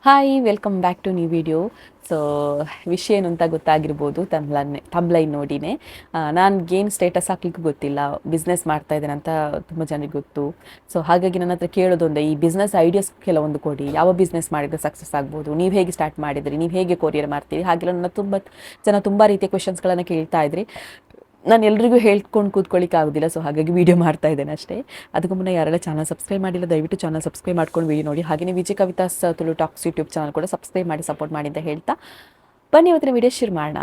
Hi welcome back to new video. So ವಿಷಯ ಏನು ಅಂತ ಗೊತ್ತಾಗಿರ್ಬೋದು ತಂಬ್ಲೈನ್ ನೋಡಿನೇ. ನನಗೇನು ಸ್ಟೇಟಸ್ ಹಾಕ್ಲಿಕ್ಕೂ ಗೊತ್ತಿಲ್ಲ, ಬಿಸ್ನೆಸ್ ಮಾಡ್ತಾ ಇದ್ದೇನೆ ಅಂತ ತುಂಬ ಜನರಿಗೆ ಗೊತ್ತು. ಸೊ ಹಾಗಾಗಿ ನನ್ನ ಹತ್ರ ಕೇಳೋದೊಂದೇ, ಈ ಬಿಸ್ನೆಸ್ ಐಡಿಯಾಸ್ ಕೆಲವೊಂದು ಕೊಡಿ, ಯಾವ ಬಿಸ್ನೆಸ್ ಮಾಡಿದರೆ ಸಕ್ಸಸ್ ಆಗ್ಬೋದು, ನೀವು ಹೇಗೆ ಸ್ಟಾರ್ಟ್ ಮಾಡಿದ್ರಿ, ನೀವು ಹೇಗೆ ಕೊರಿಯರ್ ಮಾಡ್ತೀರಿ, ಹಾಗೆಲ್ಲ ನನ್ನ ತುಂಬ ರೀತಿಯ ಕ್ವೆಶನ್ಸ್ಗಳನ್ನು ಕೇಳ್ತಾ ಇದ್ರಿ. ನಾನು ಎಲ್ರಿಗೂ ಹೇಳ್ಕೊಂಡು ಕೂತ್ಕೊಳ್ಳಿಕ್ಕೆ ಆಗೋದಿಲ್ಲ, ಸೊ ಹಾಗಾಗಿ ವೀಡಿಯೋ ಮಾಡ್ತಾ ಇದ್ದೇನೆ ಅಷ್ಟೇ. ಅದಕ್ಕೂ ಮುನ್ನ ಯಾರೆಲ್ಲ ಚಾನಲ್ ಸಬ್ಸ್ಕ್ರೈಬ್ ಮಾಡಿಲ್ಲ ದಯವಿಟ್ಟು ಚಾನಲ್ ಸಬ್ಸ್ಕ್ರೈಬ್ ಮಾಡ್ಕೊಂಡು ವೀಡಿಯೋ ನೋಡಿ. ಹಾಗೆಯೇ Vijay Kavitha's Tulu tax YouTube channel ಕೂಡ ಸಬ್ಸ್ಕ್ರೈಬ್ ಮಾಡಿ ಸಪೋರ್ಟ್ ಮಾಡಿ ಅಂತ ಹೇಳ್ತಾ ಬನ್ನಿ ಇವತ್ತಿನ ವೀಡಿಯೋ ಶುರು ಮಾಡೋಣ.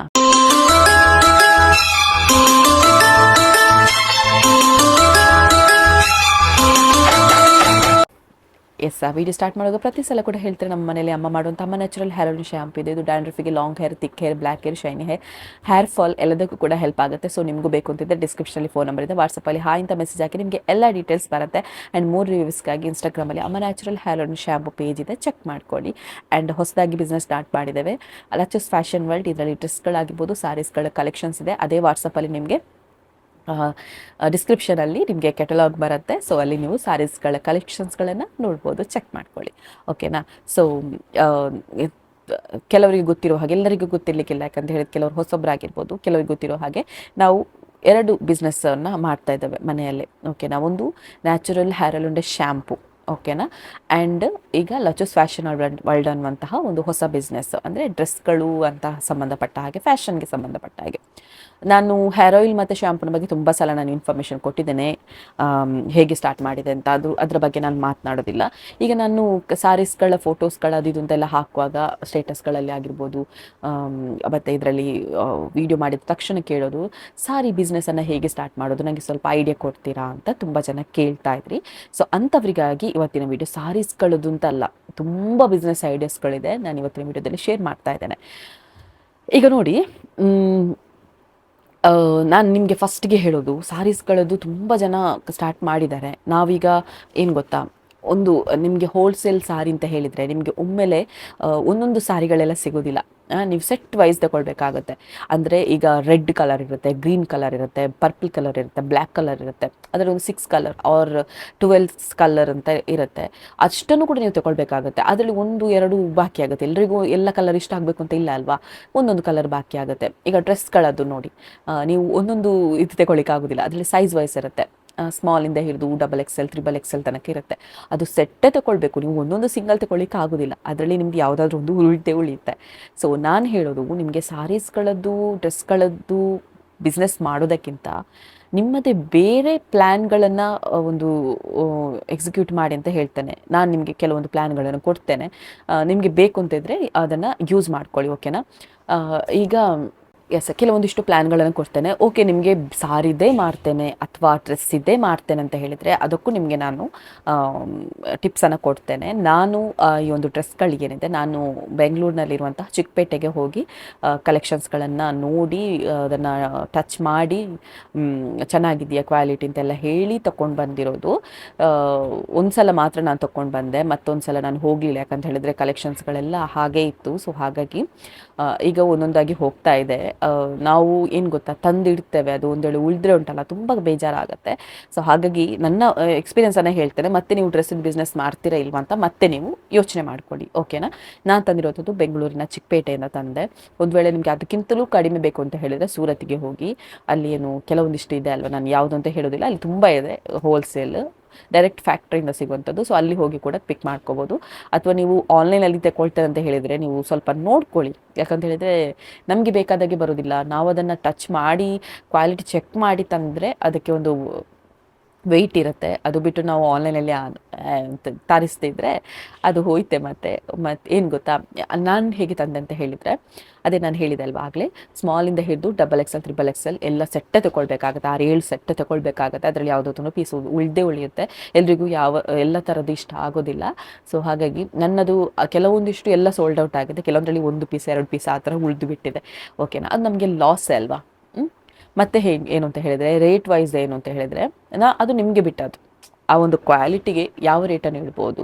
ಎಸ್, ಆ ವೀಡಿಯೋ ಸ್ಟಾರ್ಟ್ ಮಾಡೋದು ಪ್ರತಿ ಸಲ ಕೂಡ ಹೇಳ್ತಾರೆ, ನಮ್ಮ ಮನೇಲಿ ಅಮ್ಮ ಮಾಡುವಂಥ ಅಮ್ಮ ನ್ಯಾಚುರಲ್ ಹೇರ್ ಆಯಿಲ್ ಶಾಂಪು ಇದೆ. ಇದು ಡ್ಯಾಂಡ್ರಫಿಗೆ, long hair, thick hair, black hair, shiny hair fall ಎಲ್ಲದಕ್ಕೂ ಕೂಡ ಹೆಲ್ಪ್ ಆಗುತ್ತೆ. ಸೊ ನಿಮಗೂ ಬೇಕು ಅಂತಿದ್ದರೆ ಡಿಸ್ಕ್ರಿಪ್ಷನಲ್ಲಿ ಫೋನ್ ನಂಬರ್ ಇದೆ, ವಾಟ್ಸಪ್ಪಲ್ಲಿ ಹಾಯ್ ಅಂತ ಮೆಸೇಜ್ ಹಾಕಿ ನಿಮಗೆ ಎಲ್ಲ ಡೀಟೇಲ್ಸ್ ಬರುತ್ತೆ. ಆ್ಯಂಡ್ ಮೋರ್ ರಿವ್ಯೂಸ್ಗಾಗಿ ಇನ್ಸ್ಟಾಗ್ರಾಮಲ್ಲಿ ಅಮ್ಮ natural hair oil shampoo page ಇದೆ, ಚೆಕ್ ಮಾಡ್ಕೊಳ್ಳಿ. ಆ್ಯಂಡ್ ಹೊಸದಾಗಿ ಬಿಸ್ನೆಸ್ ಸ್ಟಾರ್ಟ್ ಮಾಡಿದ್ದೇವೆ, ಲಚಸ್ ಫ್ಯಾಷನ್ ವರ್ಲ್ಡ್. ಇದರಲ್ಲಿ ಡ್ರೆಸ್ಗಳಾಗಿರ್ಬೋದು, ಸ್ಯಾರೀಸ್ಗಳ ಕಲೆಕ್ಷನ್ಸ್ ಇದೆ. ಅದೇ ವಾಟ್ಸಪ್ಪಲ್ಲಿ ನಿಮಗೆ ಡಿಸ್ಕ್ರಿಪ್ಷನಲ್ಲಿ ನಿಮಗೆ ಕೆಟಲಾಗ್ ಬರುತ್ತೆ. ಸೊ ಅಲ್ಲಿ ನೀವು ಸ್ಯಾರೀಸ್ಗಳ ಕಲೆಕ್ಷನ್ಸ್ಗಳನ್ನು ನೋಡ್ಬೋದು, ಚೆಕ್ ಮಾಡ್ಕೊಳ್ಳಿ. ಓಕೆನಾ? ಸೊ ಕೆಲವರಿಗೆ ಗೊತ್ತಿರೋ ಹಾಗೆ, ಎಲ್ಲರಿಗೂ ಗೊತ್ತಿರಲಿಕ್ಕಿಲ್ಲ, ಯಾಕಂತ ಹೇಳಿದ್ರೆ ಕೆಲವರು ಹೊಸೊಬ್ಬರಾಗಿರ್ಬೋದು, ಕೆಲವರಿಗೆ ಗೊತ್ತಿರೋ ಹಾಗೆ ನಾವು 2 ಬಿಸ್ನೆಸ್ಸನ್ನು ಮಾಡ್ತಾ ಇದ್ದೇವೆ ಮನೆಯಲ್ಲೇ. ಓಕೆನಾ? ಒಂದು ನ್ಯಾಚುರಲ್ ಹೇರ್ ಆಯಿಲ್ ಶ್ಯಾಂಪು, ಓಕೆನಾ. ಆ್ಯಂಡ್ ಈಗ ಲಚಸ್ ಫ್ಯಾಷನ್ ವರ್ಲ್ಡ್ ಅನ್ನುವಂತಹ ಒಂದು ಹೊಸ ಬಿಸ್ನೆಸ್, ಅಂದರೆ ಡ್ರೆಸ್ಗಳು ಅಂತ ಸಂಬಂಧಪಟ್ಟ ಹಾಗೆ, ಫ್ಯಾಷನ್ಗೆ ಸಂಬಂಧಪಟ್ಟ ಹಾಗೆ. ನಾನು ಹೇರ್ ಆಯಿಲ್ ಮತ್ತು ಶ್ಯಾಂಪೂನ ಬಗ್ಗೆ ತುಂಬ ಸಲ ನಾನು ಇನ್ಫಾರ್ಮೇಷನ್ ಕೊಟ್ಟಿದ್ದೇನೆ, ಹೇಗೆ ಸ್ಟಾರ್ಟ್ ಮಾಡಿದೆ ಅಂತ. ಅದರ ಬಗ್ಗೆ ನಾನು ಮಾತನಾಡೋದಿಲ್ಲ. ಈಗ ನಾನು ಸ್ಯಾರೀಸ್ಗಳ ಫೋಟೋಸ್ಗಳು ಅದು ಇದು ಅಂತೆಲ್ಲ ಹಾಕುವಾಗ ಸ್ಟೇಟಸ್ಗಳಲ್ಲಿ ಆಗಿರ್ಬೋದು, ಮತ್ತು ಇದರಲ್ಲಿ ವಿಡಿಯೋ ಮಾಡಿದ ತಕ್ಷಣ ಕೇಳೋದು, ಸಾರಿ ಬಿಸ್ನೆಸ್ಸನ್ನು ಹೇಗೆ ಸ್ಟಾರ್ಟ್ ಮಾಡೋದು, ನನಗೆ ಸ್ವಲ್ಪ ಐಡಿಯಾ ಕೊಡ್ತೀರಾ ಅಂತ ತುಂಬ ಜನ ಕೇಳ್ತಾ ಇದ್ರಿ. ಸೊ ಅಂಥವ್ರಿಗಾಗಿ ಇವತ್ತಿನ ವಿಡಿಯೋ ಸ್ಯಾರೀಸ್ಗಳದ್ದು ಅಂತಲ್ಲ, ತುಂಬ ಬಿಸ್ನೆಸ್ ಐಡಿಯಾಸ್ಗಳಿದೆ, ನಾನು ಇವತ್ತಿನ ವಿಡಿಯೋದಲ್ಲಿ ಶೇರ್ ಮಾಡ್ತಾ ಇದ್ದೇನೆ. ಈಗ ನೋಡಿ, ನಾನು ನಿಮಗೆ ಫಸ್ಟಿಗೆ ಹೇಳೋದು, ಸ್ಯಾರೀಸ್ಗಳದ್ದು ತುಂಬ ಜನ ಸ್ಟಾರ್ಟ್ ಮಾಡಿದ್ದಾರೆ. ನಾವೀಗ ಏನು ಗೊತ್ತಾ, ಒಂದು ನಿಮಗೆ ಹೋಲ್ಸೇಲ್ ಸಾರಿ ಅಂತ ಹೇಳಿದರೆ ನಿಮಗೆ ಒಮ್ಮೆಲೆ ಒಂದೊಂದು ಸಾರಿಗಳೆಲ್ಲ ಸಿಗೋದಿಲ್ಲ. ನೀವು ಸೆಟ್ ವೈಸ್ ತಗೊಳ್ಬೇಕಾಗುತ್ತೆ. ಅಂದರೆ ಈಗ ರೆಡ್ ಕಲರ್ ಇರುತ್ತೆ, ಗ್ರೀನ್ ಕಲರ್ ಇರುತ್ತೆ, ಪರ್ಪಲ್ ಕಲರ್ ಇರುತ್ತೆ, ಬ್ಲ್ಯಾಕ್ ಕಲರ್ ಇರುತ್ತೆ, ಅದರಲ್ಲಿ ಒಂದು 6 ಕಲರ್ ಆರ್ 12 ಕಲರ್ ಅಂತ ಇರುತ್ತೆ. ಅಷ್ಟನ್ನು ಕೂಡ ನೀವು ತಗೊಳ್ಬೇಕಾಗುತ್ತೆ. ಅದರಲ್ಲಿ 1-2 ಬಾಕಿ ಆಗುತ್ತೆ. ಎಲ್ರಿಗೂ ಎಲ್ಲ ಕಲರ್ ಇಷ್ಟ ಆಗಬೇಕು ಅಂತ ಇಲ್ಲ ಅಲ್ವಾ, ಒಂದೊಂದು ಕಲರ್ ಬಾಕಿ ಆಗುತ್ತೆ. ಈಗ ಡ್ರೆಸ್ಗಳದ್ದು ನೋಡಿ, ನೀವು ಒಂದೊಂದು ಇದು ತಗೊಳ್ಳಿಕ್ಕಾಗೋದಿಲ್ಲ, ಅದರಲ್ಲಿ ಸೈಜ್ ವೈಸ್ ಇರುತ್ತೆ. ಸ್ಮಾಲಿಂದ ಹಿಡಿದು XXL, XXL ತನಕ ಇರುತ್ತೆ. ಅದು ಸೆಟ್ಟೇ ತಗೊಳ್ಬೇಕು, ನೀವು ಒಂದೊಂದು ಸಿಂಗಲ್ ತಗೊಳ್ಳಿಕ್ಕೆ ಆಗೋದಿಲ್ಲ. ಅದರಲ್ಲಿ ನಿಮ್ಗೆ ಯಾವುದಾದ್ರೂ ಒಂದು ಉಳಿಯುತ್ತೆ. ಸೊ ನಾನು ಹೇಳೋದು, ನಿಮಗೆ ಸ್ಯಾರೀಸ್ಗಳದ್ದು, ಡ್ರೆಸ್ಗಳದ್ದು ಬಿಸ್ನೆಸ್ ಮಾಡೋದಕ್ಕಿಂತ ನಿಮ್ಮದೇ ಬೇರೆ ಪ್ಲ್ಯಾನ್ಗಳನ್ನು ಒಂದು ಎಕ್ಸಿಕ್ಯೂಟ್ ಮಾಡಿ ಅಂತ ಹೇಳ್ತೇನೆ. ನಾನು ನಿಮಗೆ ಕೆಲವೊಂದು ಪ್ಲ್ಯಾನ್ಗಳನ್ನು ಕೊಡ್ತೇನೆ, ನಿಮಗೆ ಬೇಕು ಅಂತಿದ್ರೆ ಅದನ್ನು ಯೂಸ್ ಮಾಡ್ಕೊಳ್ಳಿ. ಓಕೆನಾ? ಈಗ ಕೆಲವೊಂದಿಷ್ಟು ಪ್ಲ್ಯಾನ್ಗಳನ್ನು ಕೊಡ್ತೇನೆ. ಓಕೆ, ನಿಮಗೆ ಸಾರಿದ್ದೇ ಮಾಡ್ತೇನೆ ಅಥವಾ ಡ್ರೆಸ್ಸಿದ್ದೇ ಮಾಡ್ತೇನೆ ಅಂತ ಹೇಳಿದರೆ ಅದಕ್ಕೂ ನಿಮಗೆ ನಾನು ಟಿಪ್ಸನ್ನು ಕೊಡ್ತೇನೆ. ನಾನು ಈ ಒಂದು ಡ್ರೆಸ್ಗಳಿಗೇನಿದೆ, ನಾನು ಬೆಂಗಳೂರಿನಲ್ಲಿರುವಂತಹ ಚಿಕ್ಕಪೇಟೆಗೆ ಹೋಗಿ ಕಲೆಕ್ಷನ್ಸ್ಗಳನ್ನು ನೋಡಿ, ಅದನ್ನು ಟಚ್ ಮಾಡಿ ಚೆನ್ನಾಗಿದೆಯಾ ಕ್ವಾಲಿಟಿ ಅಂತೆಲ್ಲ ಹೇಳಿ ತೊಗೊಂಡು ಬಂದಿರೋದು. ಒಂದು ಸಲ ಮಾತ್ರ ನಾನು ತೊಗೊಂಡು ಬಂದೆ, ಮತ್ತೊಂದು ಸಲ ನಾನು ಹೋಗಲಿಲ್ಲ, ಯಾಕಂತ ಹೇಳಿದರೆ ಕಲೆಕ್ಷನ್ಸ್ಗಳೆಲ್ಲ ಹಾಗೇ ಇತ್ತು. ಸೊ ಹಾಗಾಗಿ ಈಗ ಒಂದೊಂದಾಗಿ ಹೋಗ್ತಾ ಇದೆ. ನಾವು ಏನು ಗೊತ್ತಾ, ತಂದಿಡ್ತೇವೆ, ಅದು ಒಂದು ವೇಳೆ ಉಳಿದ್ರೆ ಉಂಟಲ್ಲ ತುಂಬ ಬೇಜಾರಾಗುತ್ತೆ. ಸೊ ಹಾಗಾಗಿ ನನ್ನ ಎಕ್ಸ್ಪೀರಿಯನ್ಸನ್ನು ಹೇಳ್ತೇನೆ, ಮತ್ತೆ ನೀವು ಡ್ರೆಸ್ಸಿನ ಬಿಸ್ನೆಸ್ ಮಾಡ್ತೀರಾ ಇಲ್ವಾ ಅಂತ ಮತ್ತೆ ನೀವು ಯೋಚನೆ ಮಾಡ್ಕೊಳ್ಳಿ. ಓಕೆನಾ? ನಾನು ತಂದಿರೋದು ಬೆಂಗಳೂರಿನ ಚಿಕ್ಕಪೇಟೆಯಿಂದ ತಂದೆ. ಒಂದು ವೇಳೆ ನಿಮಗೆ ಅದಕ್ಕಿಂತಲೂ ಕಡಿಮೆ ಬೇಕು ಅಂತ ಹೇಳಿದರೆ ಸೂರತ್ಗೆ ಹೋಗಿ, ಅಲ್ಲಿ ಏನು ಕೆಲವೊಂದಿಷ್ಟು ಇದೆ ಅಲ್ವಾ, ನಾನು ಯಾವುದು ಅಂತ ಹೇಳೋದಿಲ್ಲ, ಅಲ್ಲಿ ತುಂಬ ಇದೆ ಹೋಲ್ಸೇಲ್, ಡೈರೆಕ್ಟ್ ಫ್ಯಾಕ್ಟ್ರಿಯಿಂದ ಸಿಗುವಂಥದ್ದು. ಸೊ ಅಲ್ಲಿ ಹೋಗಿ ಕೂಡ ಪಿಕ್ ಮಾಡ್ಕೋಬೋದು. ಅಥವಾ ನೀವು ಆನ್ಲೈನಲ್ಲಿ ತಗೊಳ್ತಾರೆ ಅಂತ ಹೇಳಿದರೆ ನೀವು ಸ್ವಲ್ಪ ನೋಡ್ಕೊಳ್ಳಿ, ಯಾಕಂತ ಹೇಳಿದರೆ ನಮಗೆ ಬೇಕಾದಾಗೆ ಬರೋದಿಲ್ಲ. ನಾವು ಅದನ್ನು ಟಚ್ ಮಾಡಿ ಕ್ವಾಲಿಟಿ ಚೆಕ್ ಮಾಡಿ ತಂದರೆ ಅದಕ್ಕೆ ಒಂದು ವೆಯ್ಟ್ ಇರುತ್ತೆ. ಅದು ಬಿಟ್ಟು ನಾವು ಆನ್ಲೈನಲ್ಲಿ ತರಿಸ್ತಿದ್ರೆ ಅದು ಹೋಯ್ತೆ. ಮತ್ತು ಏನು ಗೊತ್ತಾ, ನಾನು ಹೇಗೆ ತಂದೆ ಅಂತ ಹೇಳಿದರೆ, ಅದೇ ನಾನು ಹೇಳಿದೆ ಅಲ್ವಾ ಆಗಲೇ, ಸ್ಮಾಲಿಂದ ಹಿಡಿದು XXL, XXL ಎಲ್ಲ ಸೆಟ್ಟೇ ತೊಗೊಳ್ಬೇಕಾಗುತ್ತೆ, 6-7 ಸೆಟ್ಟೇ ತೊಗೊಳ್ಬೇಕಾಗುತ್ತೆ. ಅದರಲ್ಲಿ ಯಾವುದಾದ್ರೂ ಪೀಸ್ ಉಳಿಯುತ್ತೆ. ಎಲ್ರಿಗೂ ಎಲ್ಲ ಥರದ್ದು ಇಷ್ಟ ಆಗೋದಿಲ್ಲ. ಸೊ ಹಾಗಾಗಿ ನನ್ನದು ಕೆಲವೊಂದಿಷ್ಟು ಎಲ್ಲ ಸೋಲ್ಡ್ ಔಟ್ ಆಗಿದೆ, ಕೆಲವೊಂದರಲ್ಲಿ 1 ಪೀಸ್ 2 ಪೀಸ್ ಆ ಥರ ಉಳಿದು ಬಿಟ್ಟಿದೆ. ಓಕೆನಾ? ಅದು ನಮಗೆ ಲಾಸ್ ಅಲ್ವಾ. ಮತ್ತು ಏನು ಅಂತ ಹೇಳಿದರೆ, ರೇಟ್ ವೈಸ್ ಏನು ಅಂತ ಹೇಳಿದರೆ, ಅದು ನಿಮಗೆ ಬಿಟ್ಟದ್ದು. ಆ ಒಂದು ಕ್ವಾಲಿಟಿಗೆ ಯಾವ ರೇಟನ್ನು ಇಡ್ಬೋದು,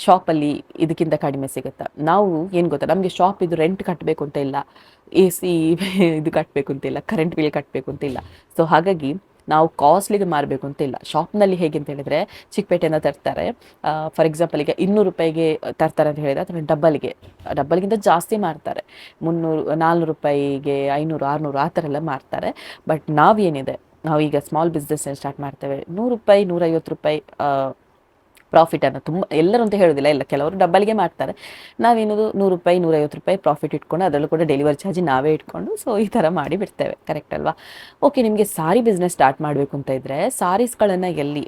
ಶಾಪಲ್ಲಿ ಇದಕ್ಕಿಂತ ಕಡಿಮೆ ಸಿಗುತ್ತಾ. ನಾವು ಏನು ಗೊತ್ತಾ, ನಮಗೆ ಶಾಪ್ ಇದು ರೆಂಟ್ ಕಟ್ಟಬೇಕು ಅಂತ ಇಲ್ಲ, AC ಇದು ಕಟ್ಟಬೇಕು ಅಂತಿಲ್ಲ, ಕರೆಂಟ್ ಬಿಲ್ ಕಟ್ಟಬೇಕು ಅಂತಿಲ್ಲ. ಸೊ ಹಾಗಾಗಿ ನಾವು ಕಾಸ್ಟ್ಲಿಗೆ ಮಾರಬೇಕು ಅಂತ ಇಲ್ಲ. ಶಾಪ್ನಲ್ಲಿ ಹೇಗೆ ಅಂತ ಹೇಳಿದರೆ, ಚಿಕ್ಕಪೇಟೆಯಿಂದ ತರ್ತಾರೆ, ಫಾರ್ ಎಕ್ಸಾಂಪಲ್ ಈಗ 200 ರೂಪಾಯಿಗೆ ತರ್ತಾರೆ ಅಂತ ಹೇಳಿದರೆ ಅದನ್ನು ಡಬ್ಬಲ್ಗಿಂತ ಜಾಸ್ತಿ ಮಾರ್ತಾರೆ. 300 400 ರೂಪಾಯಿಗೆ 500 600 ಆ ಥರ ಎಲ್ಲ ಮಾರ್ತಾರೆ. ಬಟ್ ನಾವೇನಿದೆ, ನಾವೀಗ ಸ್ಮಾಲ್ ಬಿಸ್ನೆಸ್ ಸ್ಟಾರ್ಟ್ ಮಾಡ್ತೇವೆ, 100 ರೂಪಾಯಿ 150 ರೂಪಾಯಿ ಪ್ರಾಫಿಟನ್ನು ತುಂಬ ಎಲ್ಲರೂ ಅಂತ ಹೇಳೋದಿಲ್ಲ, ಇಲ್ಲ ಕೆಲವರು ಡಬ್ಬಲ್ಗೆ ಮಾಡ್ತಾರೆ. ನಾವೇನದು 100 ರೂಪಾಯಿ 150 ರೂಪಾಯಿ ಪ್ರಾಫಿಟ್ ಇಟ್ಕೊಂಡು ಅದರಲ್ಲೂ ಕೂಡ ಡೆಲಿವರಿ ಚಾರ್ಜ್ ನಾವೇ ಇಟ್ಕೊಂಡು ಸೊ ಈ ಥರ ಮಾಡಿ ಬಿಡ್ತೇವೆ. ಕರೆಕ್ಟ್ ಅಲ್ವಾ? ಓಕೆ, ನಿಮಗೆ ಸಾರಿ ಬಿಸ್ನೆಸ್ ಸ್ಟಾರ್ಟ್ ಮಾಡಬೇಕು ಅಂತ ಇದ್ದರೆ ಸಾರೀಸ್ಗಳನ್ನು ಎಲ್ಲಿ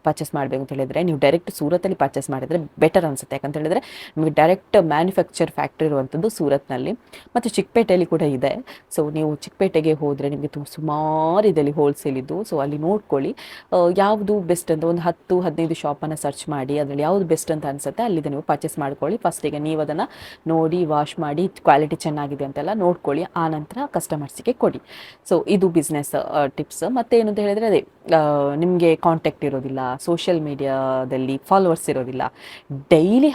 ಪರ್ಚೇಸ್ ಮಾಡಬೇಕು ಅಂತ ಹೇಳಿದರೆ, ನೀವು ಡೈರೆಕ್ಟ್ ಸೂರತ್ತಲ್ಲಿ ಪರ್ಚೇಸ್ ಮಾಡಿದರೆ ಬೆಟರ್ ಅನಿಸುತ್ತೆ. ಯಾಕಂತ ಹೇಳಿದರೆ ನಿಮಗೆ ಡೈರೆಕ್ಟ್ ಮ್ಯಾನುಫ್ಯಾಕ್ಚರ್ ಫ್ಯಾಕ್ಟ್ರಿ ಇರುವಂಥದ್ದು ಸೂರತ್ನಲ್ಲಿ, ಮತ್ತು ಚಿಕ್ಕಪೇಟೆಯಲ್ಲಿ ಕೂಡ ಇದೆ. ಸೊ ನೀವು ಚಿಕ್ಕಪೇಟೆಗೆ ಹೋದರೆ ನಿಮಗೆ ಸುಮಾರು ಇದರಲ್ಲಿ ಹೋಲ್ಸೇಲ್ ಇದ್ದು, ಸೊ ಅಲ್ಲಿ ನೋಡ್ಕೊಳ್ಳಿ ಯಾವುದು ಬೆಸ್ಟ್ ಅಂತ ಒಂದು 10-15 ಶಾಪನ್ನು ಸರ್ಚ್ ಮಾಡಿ ಅದರಲ್ಲಿ ಯಾವುದು ಬೆಸ್ಟ್ ಅಂತ ಅನಿಸುತ್ತೆ ಅಲ್ಲಿದೆ ನೀವು ಪರ್ಚೇಸ್ ಮಾಡ್ಕೊಳ್ಳಿ. ಫಸ್ಟಿಗೆ ನೀವು ಅದನ್ನು ನೋಡಿ ವಾಶ್ ಮಾಡಿ ಕ್ವಾಲಿಟಿ ಚೆನ್ನಾಗಿದೆ ಅಂತೆಲ್ಲ ನೋಡ್ಕೊಳ್ಳಿ, ಆನಂತರ ಕಸ್ಟಮರ್ಸಿಗೆ ಕೊಡಿ. ಸೊ ಇದು ಬಿಸ್ನೆಸ್ ಟಿಪ್ಸ್. ಮತ್ತು ಏನು ಅಂತ ಹೇಳಿದರೆ ಅದೇ ನಿಮಗೆ ಕಾಂಟ್ಯಾಕ್ಟ್ ಇರೋದಿಲ್ಲ, ಸೋಷಿಯಲ್ ಮೀಡಿಯಾದಲ್ಲಿ ಫಾಲೋವರ್ಸ್ ಇರೋದಿಲ್ಲ, ಡೈಲಿ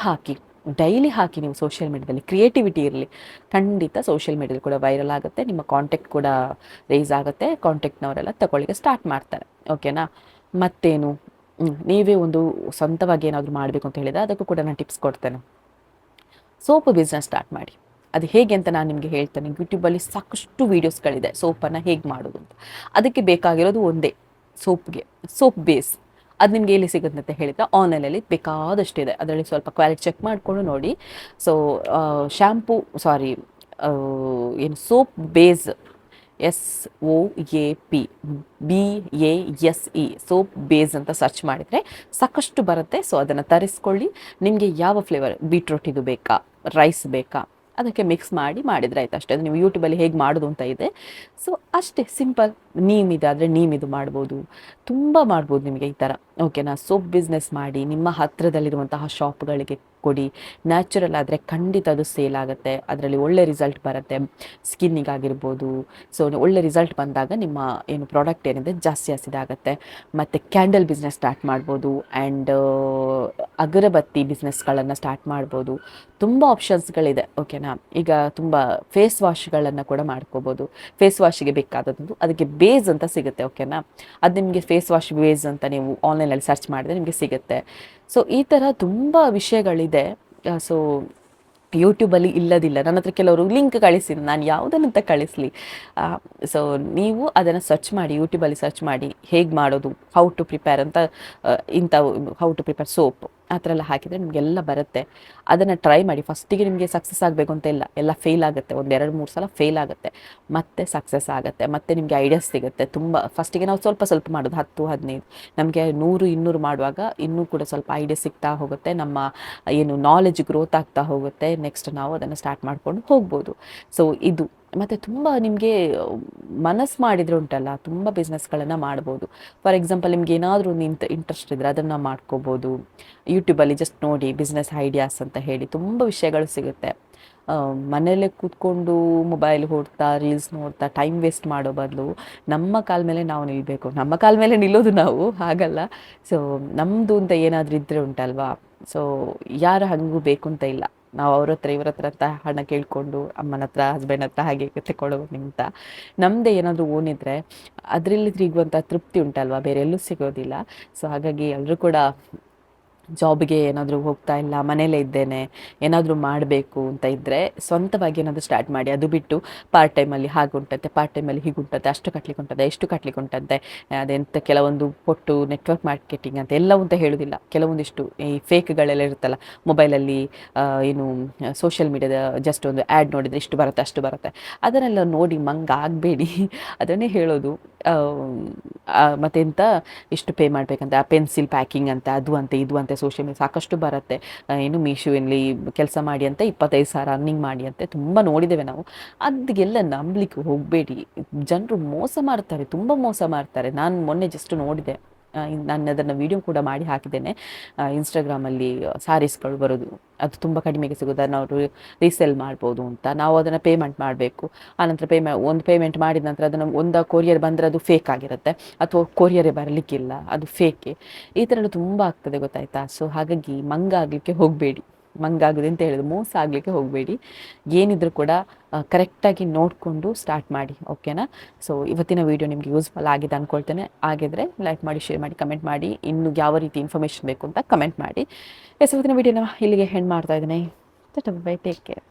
ಹಾಕಿ ನೀವು ಸೋಷಿಯಲ್ ಮೀಡಿಯಾದಲ್ಲಿ ಕ್ರಿಯೇಟಿವಿಟಿ ಇರಲಿ, ಖಂಡಿತ ಸೋಷಿಯಲ್ ಮೀಡಿಯಾದಲ್ಲಿ ಕೂಡ ವೈರಲ್ ಆಗುತ್ತೆ, ನಿಮ್ಮ ಕಾಂಟ್ಯಾಕ್ಟ್ ಕೂಡ ರೈಸ್ ಆಗುತ್ತೆ, ಕಾಂಟ್ಯಾಕ್ಟ್ನವರೆಲ್ಲ ತಗೊಳ್ಳಿಕ್ಕೆ ಸ್ಟಾರ್ಟ್ ಮಾಡ್ತಾರೆ. ಓಕೆನಾ? ಮತ್ತೇನು, ನೀವೇ ಒಂದು ಸ್ವಂತವಾಗಿ ಏನಾದರೂ ಮಾಡಬೇಕು ಅಂತ ಹೇಳಿದರೆ ಅದಕ್ಕೂ ಕೂಡ ನಾನು ಟಿಪ್ಸ್ ಕೊಡ್ತೇನೆ. ಸೋಪ್ ಬಿಸ್ನೆಸ್ ಸ್ಟಾರ್ಟ್ ಮಾಡಿ. ಅದು ಹೇಗೆ ಅಂತ ನಾನು ನಿಮಗೆ ಹೇಳ್ತೇನೆ. ಯೂಟ್ಯೂಬಲ್ಲಿ ಸಾಕಷ್ಟು ವೀಡಿಯೋಸ್ಗಳಿದೆ ಸೋಪನ್ನು ಹೇಗೆ ಮಾಡೋದು ಅಂತ. ಅದಕ್ಕೆ ಬೇಕಾಗಿರೋದು ಒಂದೇ, ಸೋಪ್ ಬೇಸ್. ಅದು ನಿಮಗೆ ಎಲ್ಲಿ ಸಿಗುತ್ತೆ ಅಂತ ಹೇಳಿದರೆ ಆನ್ಲೈನಲ್ಲಿ ಬೇಕಾದಷ್ಟಿದೆ, ಅದರಲ್ಲಿ ಸ್ವಲ್ಪ ಕ್ವಾಲಿಟಿ ಚೆಕ್ ಮಾಡಿಕೊಂಡು ನೋಡಿ. ಸೊ ಏನು soap base, SOAP soap base ಅಂತ ಸರ್ಚ್ ಮಾಡಿದರೆ ಸಾಕಷ್ಟು ಬರುತ್ತೆ. ಸೊ ಅದನ್ನು ತರಿಸ್ಕೊಳ್ಳಿ. ನಿಮಗೆ ಯಾವ ಫ್ಲೇವರ್, ಬೀಟ್ರೂಟ್ ಇದು ಬೇಕಾ, ರೈಸ್ ಬೇಕಾ, ಅದಕ್ಕೆ ಮಿಕ್ಸ್ ಮಾಡಿದರೆ ಆಯ್ತು ಅಷ್ಟೇ. ಅದು ನೀವು ಯೂಟ್ಯೂಬಲ್ಲಿ ಹೇಗೆ ಮಾಡೋದು ಅಂತ ಇದೆ. ಸೊ ಅಷ್ಟೇ ಸಿಂಪಲ್. ನೀಮಿದೆ ಆದರೆ ನೀಮಿದು ಮಾಡ್ಬೋದು, ತುಂಬ ಮಾಡ್ಬೋದು ನಿಮಗೆ ಈ ಥರ. ಓಕೆನಾ? ಸೋಪ್ ಬಿಸ್ನೆಸ್ ಮಾಡಿ ನಿಮ್ಮ ಹತ್ತಿರದಲ್ಲಿರುವಂತಹ ಶಾಪ್ಗಳಿಗೆ ಕೊಡಿ. ನ್ಯಾಚುರಲ್ ಆದರೆ ಖಂಡಿತ ಅದು ಸೇಲ್ ಆಗುತ್ತೆ, ಅದರಲ್ಲಿ ಒಳ್ಳೆ ರಿಸಲ್ಟ್ ಬರುತ್ತೆ ಸ್ಕಿನ್ನಿಗಾಗಿರ್ಬೋದು. ಸೊ ಒಳ್ಳೆ ರಿಸಲ್ಟ್ ಬಂದಾಗ ನಿಮ್ಮ ಏನು ಪ್ರಾಡಕ್ಟ್ ಏನಿದೆ ಜಾಸ್ತಿ ಆಗುತ್ತೆ. ಮತ್ತು ಕ್ಯಾಂಡಲ್ ಬಿಸ್ನೆಸ್ ಸ್ಟಾರ್ಟ್ ಮಾಡ್ಬೋದು, ಆ್ಯಂಡ್ ಅಗರಬತ್ತಿ ಬಿಸ್ನೆಸ್ಗಳನ್ನು ಸ್ಟಾರ್ಟ್ ಮಾಡ್ಬೋದು. ತುಂಬ ಆಪ್ಷನ್ಸ್ಗಳಿದೆ. ಓಕೆನಾ? ಈಗ ತುಂಬ ಫೇಸ್ ವಾಶ್ಗಳನ್ನು ಕೂಡ ಮಾಡ್ಕೋಬೋದು. ಫೇಸ್ ವಾಶಿಗೆ ಬೇಕಾದದ್ದು ಅದಕ್ಕೆ ಬೇಸ್ ಅಂತ ಸಿಗುತ್ತೆ. ಓಕೆನಾ? ಅದು ನಿಮಗೆ ಫೇಸ್ ವಾಶ್ ಬೇಸ್ ಅಂತ ನೀವು ಆನ್ಲೈನಲ್ಲಿ ಸರ್ಚ್ ಮಾಡಿದ್ರೆ ನಿಮಗೆ ಸಿಗುತ್ತೆ. ಸೊ ಈ ಥರ ತುಂಬ ವಿಷಯಗಳಿದೆ. ಸೊ ಯೂಟ್ಯೂಬಲ್ಲಿ ಇಲ್ಲದಿಲ್ಲ. ನನ್ನ ಹತ್ರ ಕೆಲವರು ಲಿಂಕ್ ಕಳಿಸಿ, ನಾನು ಯಾವುದನ್ನಂತ ಕಳಿಸಲಿ. ಸೊ ನೀವು ಅದನ್ನು ಸರ್ಚ್ ಮಾಡಿ, ಯೂಟ್ಯೂಬಲ್ಲಿ ಸರ್ಚ್ ಮಾಡಿ ಹೇಗೆ ಮಾಡೋದು, ಹೌ ಟು ಪ್ರಿಪೇರ್ ಅಂತ, ಹೌ ಟು ಪ್ರಿಪೇರ್ ಸೋಪ್ ಆ ಥರ ಎಲ್ಲ ಹಾಕಿದರೆ ನಿಮಗೆಲ್ಲ ಬರುತ್ತೆ. ಅದನ್ನು ಟ್ರೈ ಮಾಡಿ. ಫಸ್ಟಿಗೆ ನಿಮಗೆ ಸಕ್ಸಸ್ ಆಗಬೇಕು ಅಂತ ಇಲ್ಲ, ಎಲ್ಲ ಫೇಲ್ ಆಗುತ್ತೆ, 1-2-3 ಸಲ ಫೇಲ್ ಆಗುತ್ತೆ, ಮತ್ತೆ ಸಕ್ಸಸ್ ಆಗುತ್ತೆ, ಮತ್ತೆ ನಿಮಗೆ ಐಡಿಯಾಸ್ ಸಿಗುತ್ತೆ. ತುಂಬ ಫಸ್ಟಿಗೆ ನಾವು ಸ್ವಲ್ಪ ಮಾಡೋದು, 10-15, ನಮಗೆ 100-200 ಮಾಡುವಾಗ ಇನ್ನೂ ಕೂಡ ಸ್ವಲ್ಪ ಐಡಿಯಾ ಸಿಗ್ತಾ ಹೋಗುತ್ತೆ, ನಮ್ಮ ಏನು ನಾಲೆಜ್ ಗ್ರೋತ್ ಆಗ್ತಾ ಹೋಗುತ್ತೆ. ನೆಕ್ಸ್ಟ್ ನಾವು ಅದನ್ನು ಸ್ಟಾರ್ಟ್ ಮಾಡ್ಕೊಂಡು ಹೋಗ್ಬೋದು. ಸೊ ಇದು ಮತ್ತು ತುಂಬ ನಿಮಗೆ ಮನಸ್ಸು ಮಾಡಿದರೆ ಉಂಟಲ್ಲ, ತುಂಬ ಬಿಸ್ನೆಸ್ಗಳನ್ನು ಮಾಡ್ಬೋದು. ಫಾರ್ ಎಕ್ಸಾಂಪಲ್ ನಿಮ್ಗೆ ಏನಾದರೂ ಒಂದು ಇಂಟ್ರೆಸ್ಟ್ ಇದ್ದರೆ ಅದನ್ನು ಮಾಡ್ಕೋಬೋದು. ಯೂಟ್ಯೂಬಲ್ಲಿ ಜಸ್ಟ್ ನೋಡಿ ಬಿಸ್ನೆಸ್ ಐಡಿಯಾಸ್ ಅಂತ ಹೇಳಿ ತುಂಬ ವಿಷಯಗಳು ಸಿಗುತ್ತೆ. ಮನೆಯಲ್ಲೇ ಕೂತ್ಕೊಂಡು ಮೊಬೈಲ್ ಹೊಡ್ತಾ ರೀಲ್ಸ್ ನೋಡ್ತಾ ಟೈಮ್ ವೇಸ್ಟ್ ಮಾಡೋ ಬದಲು ನಮ್ಮ ಕಾಲ ಮೇಲೆ ನಾವು ನಿಲ್ಲಬೇಕು. ನಮ್ಮ ಕಾಲ ಮೇಲೆ ನಿಲ್ಲೋದು ನಾವು ಹಾಗಲ್ಲ. ಸೊ ನಮ್ಮದು ಅಂತ ಏನಾದರೂ ಇದ್ದರೆ ಉಂಟಲ್ವಾ, ಸೊ ಯಾರು ಹಂಗೂ ಬೇಕು ಅಂತ ಇಲ್ಲ. ನಾವು ಅವ್ರ ಹತ್ರ ಅಂತ ಹಣ ಕೇಳಿಕೊಂಡು ಅಮ್ಮನ ಹತ್ರ ಹಸ್ಬೆಂಡ್ ಹತ್ರ ಹಾಗೆ ತಗೊಳ್ಳೋನಿಂತ ನಮ್ಮದೇ ಏನಾದರೂ ಓನಿದ್ರೆ ಅದರಲ್ಲಿ ಸಿಗುವಂಥ ತೃಪ್ತಿ ಉಂಟಲ್ವಾ, ಬೇರೆ ಎಲ್ಲೂ ಸಿಗೋದಿಲ್ಲ. ಸೊ ಹಾಗಾಗಿ ಎಲ್ಲರೂ ಕೂಡ ಜಾಬ್ಗೆ ಏನಾದರೂ ಹೋಗ್ತಾ ಇಲ್ಲ, ಮನೇಲೇ ಇದ್ದೇನೆ, ಏನಾದರೂ ಮಾಡಬೇಕು ಅಂತ ಇದ್ದರೆ ಸ್ವಂತವಾಗಿ ಏನಾದರೂ ಸ್ಟಾರ್ಟ್ ಮಾಡಿ. ಅದು ಬಿಟ್ಟು ಪಾರ್ಟ್ ಟೈಮಲ್ಲಿ ಹಾಗುಂಟಂತೆ, ಪಾರ್ಟ್ ಟೈಮಲ್ಲಿ ಹೀಗುಂಟಂತೆ, ಅಷ್ಟು ಕಟ್ಲಿಕ್ಕೆ ಉಂಟಂತೆ, ಎಷ್ಟು ಕಟ್ಲಿಕ್ಕೆ ಉಂಟಂತೆ, ಅದೆಂತ ಕೆಲವೊಂದು ಪೊಟ್ಟು ನೆಟ್ವರ್ಕ್ ಮಾರ್ಕೆಟಿಂಗ್ ಅಂತ ಎಲ್ಲವೂ ಅಂತ ಹೇಳೋದಿಲ್ಲ. ಕೆಲವೊಂದಿಷ್ಟು ಈ ಫೇಕ್ಗಳೆಲ್ಲ ಇರುತ್ತಲ್ಲ ಮೊಬೈಲಲ್ಲಿ, ಏನು ಸೋಷಿಯಲ್ ಮೀಡಿಯಾದ ಜಸ್ಟ್ ಒಂದು ಆ್ಯಡ್ ನೋಡಿದರೆ ಇಷ್ಟು ಬರುತ್ತೆ ಅಷ್ಟು ಬರುತ್ತೆ, ಅದನ್ನೆಲ್ಲ ನೋಡಿ ಆಗಬೇಡಿ. ಅದನ್ನೇ ಹೇಳೋದು. ಮತ್ತೆಂತ ಇಷ್ಟು ಪೇ ಮಾಡಬೇಕಂತ, ಪೆನ್ಸಿಲ್ ಪ್ಯಾಕಿಂಗ್ ಅಂತ, ಅದು ಅಂತ ಇದು ಅಂತ ಸೋಷಿಯಲ್ ಮೀಡಿಯಾ ಸಾಕಷ್ಟು ಬರುತ್ತೆ. ಏನು ಮೀಶೋಯಲ್ಲಿ ಕೆಲಸ ಮಾಡಿ ಅಂತ 25,000 ಅರ್ನಿಂಗ್ ಮಾಡಿ ಅಂತ ತುಂಬ ನೋಡಿದ್ದೇವೆ ನಾವು. ಅದಕ್ಕೆಲ್ಲ ನಂಬಲಿಕ್ಕೆ ಹೋಗಬೇಡಿ. ಜನರು ಮೋಸ ಮಾಡ್ತಾರೆ, ತುಂಬ ಮೋಸ ಮಾಡ್ತಾರೆ. ನಾನು ಮೊನ್ನೆ ಜಸ್ಟ್ ನೋಡಿದೆ, ನಾನು ಅದನ್ನು ವಿಡಿಯೋ ಕೂಡ ಮಾಡಿ ಹಾಕಿದ್ದೇನೆ. ಇನ್ಸ್ಟಾಗ್ರಾಮಲ್ಲಿ ಸ್ಯಾರೀಸ್ಗಳು ಬರೋದು, ಅದು ತುಂಬ ಕಡಿಮೆಗೆ ಸಿಗೋದು, ನಾವು ರೀಸೇಲ್ ಮಾಡ್ಬೋದು ಅಂತ. ನಾವು ಅದನ್ನು ಪೇಮೆಂಟ್ ಮಾಡಬೇಕು. ಆನಂತರ ಒಂದು ಪೇಮೆಂಟ್ ಮಾಡಿದ ನಂತರ ಅದನ್ನು ಒಂದು ಕೊರಿಯರ್ ಬಂದರೆ ಅದು ಫೇಕ್ ಆಗಿರುತ್ತೆ, ಅಥವಾ ಕೊರಿಯರೇ ಬರಲಿಕ್ಕಿಲ್ಲ, ಅದು ಫೇಕೆ. ಈ ಥರ ತುಂಬ ಆಗ್ತದೆ, ಗೊತ್ತಾಯ್ತಾ? ಸೊ ಹಾಗಾಗಿ ಆಗಲಿಕ್ಕೆ ಹೋಗಬೇಡಿ. ಮಂಗಾಗಿದೆ ಅಂತ ಹೇಳಿದ್ರು, ಮೋಸ ಆಗಲಿಕ್ಕೆ ಹೋಗಬೇಡಿ. ಏನಿದ್ರು ಕೂಡ ಕರೆಕ್ಟಾಗಿ ನೋಡಿಕೊಂಡು ಸ್ಟಾರ್ಟ್ ಮಾಡಿ, ಓಕೆನಾ? ಸೊ ಇವತ್ತಿನ ವೀಡಿಯೋ ನಿಮಗೆ ಯೂಸ್ಫುಲ್ ಆಗಿದೆ ಅಂದ್ಕೊಳ್ತೇನೆ. ಆಗಿದ್ರೆ ಲೈಕ್ ಮಾಡಿ, ಶೇರ್ ಮಾಡಿ, ಕಮೆಂಟ್ ಮಾಡಿ. ಇನ್ನು ಯಾವ ರೀತಿ ಇನ್ಫಾರ್ಮೇಷನ್ ಬೇಕು ಅಂತ ಕಮೆಂಟ್ ಮಾಡಿ. ಇವತ್ತಿನ ವೀಡಿಯೋನ ಇಲ್ಲಿಗೆ ಹೆಣ್ಣು ಮಾಡ್ತಾ ಇದ್ದೀನಿ. By, take care.